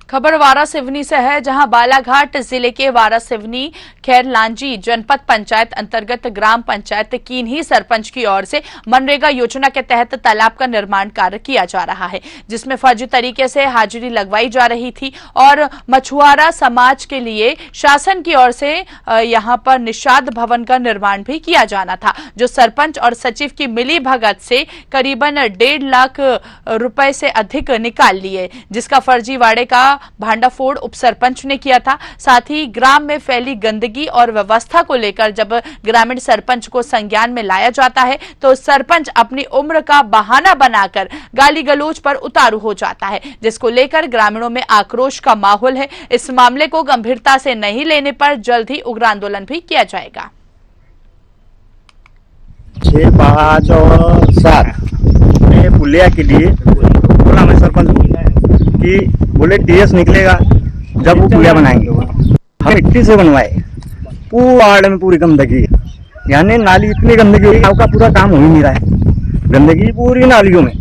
खबर वारासिवनी से है, जहां बालाघाट जिले के वारासिवनी खैरलांजी जनपद पंचायत अंतर्गत ग्राम पंचायत कीन्ही सरपंच की ओर से मनरेगा योजना के तहत तालाब का निर्माण कार्य किया जा रहा है, जिसमें फर्जी तरीके से हाजिरी लगवाई जा रही थी और मछुआरा समाज के लिए शासन की ओर से यहां पर निषाद भवन का निर्माण भी किया जाना था, जो सरपंच और सचिव की मिली भगत से करीबन 1.5 लाख रुपए से अधिक निकाल लिए, जिसका फर्जीवाड़े का भांडाफोड़ उप सरपंच ने किया था। साथ ही ग्राम में फैली गंदगी और व्यवस्था को लेकर जब ग्रामीण सरपंच को संज्ञान में लाया जाता है तो सरपंच अपनी उम्र का बहाना बनाकर गाली गलौज पर उतारू हो जाता है, जिसको लेकर ग्रामीणों में आक्रोश का माहौल है। इस मामले को गंभीरता से नहीं लेने पर जल्द ही उग्र आंदोलन भी किया जाएगा। 6, 5 और 7 में पुलिया के लिए बोला मैं सरपंच कि बोले टीएस निकलेगा जब वो पुलिया बनाएंगे। हम मिट्टी से बनवाए, पूरा वार्ड में पूरी गंदगी है, यानी नाली इतनी गंदगी है, गाँव का पूरा काम हो ही नहीं रहा है। गंदगी पूरी नालियों में,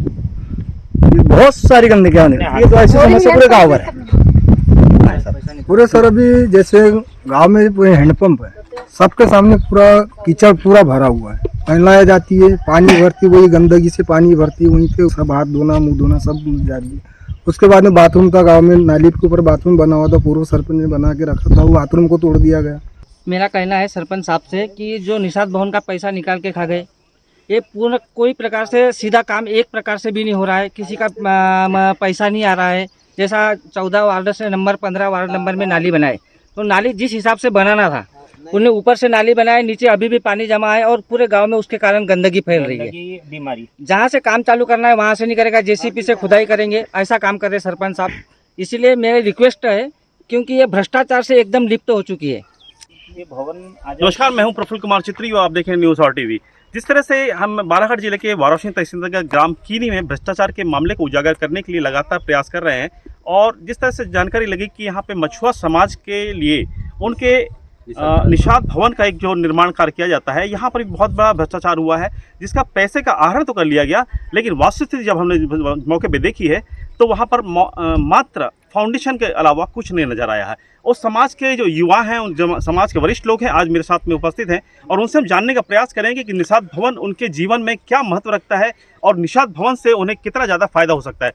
बहुत सारी गंदगी होने ये तो ऐसी समस्या पूरे गाँव भर है। पूरे सर अभी जैसे गांव में पूरे हैंडपंप है, सबके सामने पूरा कीचड़ पूरा भरा हुआ है, पहलाया जाती है, पानी भरती वही गंदगी से पानी भरती, वहीं पे सब हाथ धोना मुंह धोना सब जाती है। उसके बाद में बाथरूम था, गांव में नाली के ऊपर बाथरूम बना हुआ था, पूर्व सरपंच ने बना के रखा था, वो बाथरूम को तोड़ दिया गया। मेरा कहना है सरपंच साहब से कि जो निषाद भवन का पैसा निकाल के खा गए, ये पूर्ण कोई प्रकार से सीधा काम एक प्रकार से भी नहीं हो रहा है, किसी का पैसा नहीं आ रहा है। जैसा 14 वार्ड से नंबर 15 वार्ड नंबर में नाली बनाए, तो नाली जिस हिसाब से बनाना था उन्हें ऊपर से नाली बनाए, नीचे अभी भी पानी जमा है और पूरे गांव में उसके कारण गंदगी फैल रही है। बीमारी जहां से काम चालू करना है वहां से नहीं करेगा, जेसीबी से खुदाई करेंगे, ऐसा काम कर रहे सरपंच साहब। इसीलिए मेरी रिक्वेस्ट है, क्योंकि ये भ्रष्टाचार से एकदम लिप्त हो चुकी है ये भवन। नमस्कार, मैं हूं प्रफुल्ल कुमार चित्री और आप देख रहे हैं न्यूज और टीवी। जिस तरह से हम बालाघाट जिले के वारासिवनी तहसील के ग्राम कीन्ही में भ्रष्टाचार के मामले को उजागर करने के लिए लगातार प्रयास कर रहे हैं, और जिस तरह से जानकारी लगी कि यहाँ पे मछुआ समाज के लिए उनके निषाद भवन का एक जो निर्माण कार्य किया जाता है, यहाँ पर एक बहुत बड़ा भ्रष्टाचार हुआ है, जिसका पैसे का आहरण तो कर लिया गया, लेकिन वास्तविक स्थिति जब हमने मौके पे देखी है तो वहाँ पर मात्र फाउंडेशन के अलावा कुछ नहीं नजर आया है। और समाज के जो युवा हैं, जो समाज के वरिष्ठ लोग हैं, आज मेरे साथ में उपस्थित हैं, और उनसे हम जानने का प्रयास करेंगे कि निषाद भवन उनके जीवन में क्या महत्व रखता है और निषाद भवन से उन्हें कितना ज़्यादा फायदा हो सकता है।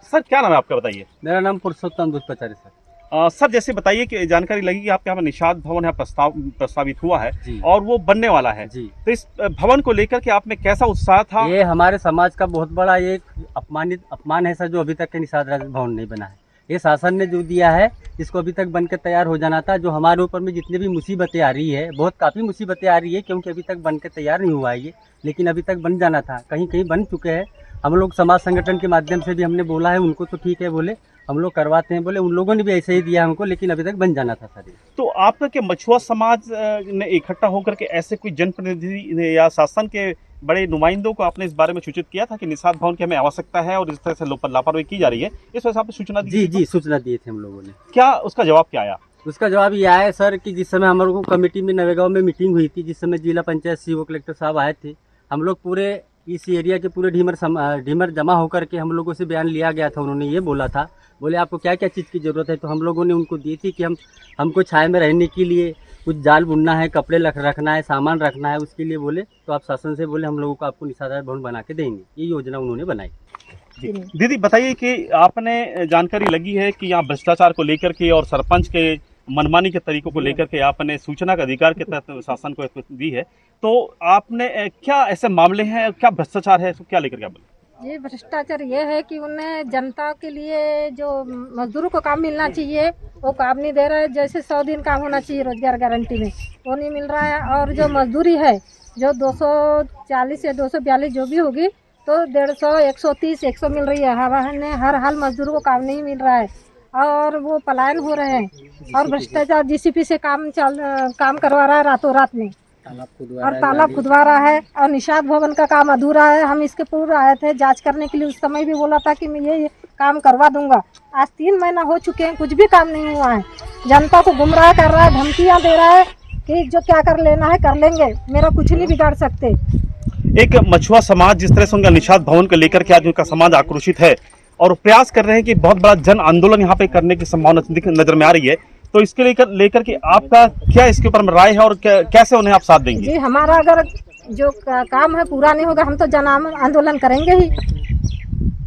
सर, क्या नाम है आपका, बताइए। मेरा नाम पुरुषोत्तम दूधपचारी सर। सर, जैसे बताइए कि जानकारी लगी कि आपके यहाँ पर निषाद भवन है प्रस्तावित हुआ है और वो बनने वाला है जी। तो इस भवन को लेकर के आप में कैसा उत्साह था? ये हमारे समाज का बहुत बड़ा एक अपमान है सर, जो अभी तक के निषाद भवन नहीं बना है। ये शासन ने जो दिया है, इसको अभी तक बन के तैयार हो जाना था। जो हमारे ऊपर में जितनी भी मुसीबतें आ रही है, बहुत काफ़ी मुसीबतें आ रही है, क्योंकि अभी तक बन के तैयार नहीं हुआ है ये, लेकिन अभी तक बन जाना था। कहीं कहीं बन चुके हैं। हम लोग समाज संगठन के माध्यम से भी हमने बोला है उनको, तो ठीक है बोले, हम लोग करवाते हैं बोले, उन लोगों ने भी ऐसे ही दिया हमको, लेकिन अभी तक बन जाना था सर। तो आपका क्या मछुआ समाज ने इकट्ठा होकर के ऐसे कोई जनप्रतिनिधि या शासन के बड़े नुमाइंदों को आपने इस बारे में सूचित किया था कि निषाद भवन की हमें आवश्यकता है और इस तरह से लापरवाही की जा रही है, इस वजह से आपने सूचना दी? जी, सूचना दिए थे हम लोगों ने। क्या उसका जवाब क्या आया? उसका जवाब ये आया सर कि जिस समय हम लोगों को कमेटी में नवेगांव में मीटिंग हुई थी, जिस समय जिला पंचायत सीओ कलेक्टर साहब आए थे, हम लोग पूरे इस एरिया के पूरे ढीमर जमा होकर के हम लोगों से बयान लिया गया था। उन्होंने ये बोला था, बोले आपको क्या क्या चीज़ की ज़रूरत है, तो हम लोगों ने उनको दी थी कि हमको छाया में रहने के लिए कुछ जाल बुनना है, कपड़े रखना है, सामान रखना है, उसके लिए बोले तो आप शासन से बोले हम लोगों को आपको निषाद भवन बना के देंगे। ये योजना उन्होंने बनाई। दीदी, बताइए कि आपने जानकारी लगी है कि यहाँ भ्रष्टाचार को लेकर के और सरपंच के मनमानी के तरीकों को लेकर के आपने सूचना का अधिकार के तहत शासन को दी है, तो आपने क्या ऐसे मामले हैं, क्या भ्रष्टाचार है, क्या लेकर के बोले? ये भ्रष्टाचार ये है कि उन्हें जनता के लिए जो मजदूरों को काम मिलना चाहिए वो काम नहीं दे रहा है। जैसे 100 दिन काम होना चाहिए रोजगार गारंटी में, वो नहीं मिल रहा है। और जो मजदूरी है, जो 240 या 242 जो भी होगी, तो 150, 130, 100 मिल रही है। हर हाल मजदूरों को काम नहीं मिल रहा है और वो पलायन हो रहे हैं। और भ्रष्टाचार जीसीपी से काम करवा रहा है रातों रात में, और तालाब खुदवा रहा है, और निषाद भवन का काम अधूरा है। हम इसके पूर्व आए थे जांच करने के लिए, उस समय भी बोला था कि मैं ये काम करवा दूंगा। आज 3 महीना हो चुके हैं, कुछ भी काम नहीं हुआ है। जनता को गुमराह कर रहा है, धमकियां दे रहा है कि जो क्या कर लेना है कर लेंगे, मेरा कुछ नहीं बिगाड़ सकते। एक मछुआ समाज जिस तरह से उनका निषाद भवन को लेकर के आज उनका समाज आक्रोशित है, और प्रयास कर रहे हैं कि बहुत बड़ा जन आंदोलन यहाँ पे करने की संभावना नजर में आ रही है। तो इसके लेकर के आपका क्या इसके ऊपर राय है और कैसे उन्हें आप साथ देंगे? जी, हमारा अगर जो काम है पूरा नहीं होगा, हम तो जन आंदोलन करेंगे ही,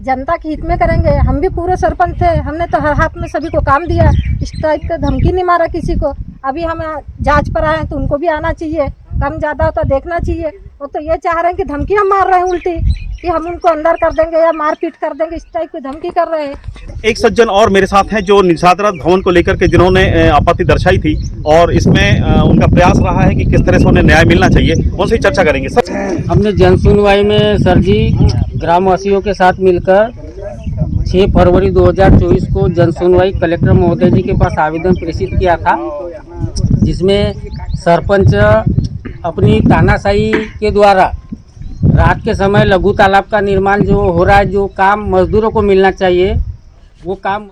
जनता के हित में करेंगे। हम भी पूरे सरपंच थे, हमने तो हर हाथ में सभी को काम दिया, इस टाइप का धमकी नहीं मारा किसी को। अभी हम जांच पर आए हैं तो उनको भी आना चाहिए, कम ज्यादा होता देखना चाहिए। वो तो ये चाह रहे हैं कि धमकी हम मार रहे हैं उल्टी, कि हम उनको अंदर कर देंगे या मारपीट कर देंगे, इस टाइप की धमकी कर रहे हैं। एक सज्जन और मेरे साथ हैं जो निषाद भवन को लेकर के जिन्होंने आपत्ति दर्शाई थी और इसमें उनका प्रयास रहा है कि किस तरह से उन्हें न्याय मिलना चाहिए, उनसे चर्चा करेंगे। सर, हमने जन सुनवाई में सर जी ग्रामवासियों के साथ मिलकर 6 फरवरी 2024 को जन सुनवाई कलेक्टर महोदय जी के पास आवेदन प्रेषित किया था, जिसमें सरपंच अपनी तानाशाही के द्वारा रात के समय लघु तालाब का निर्माण जो हो रहा है, जो काम मजदूरों को मिलना चाहिए वो काम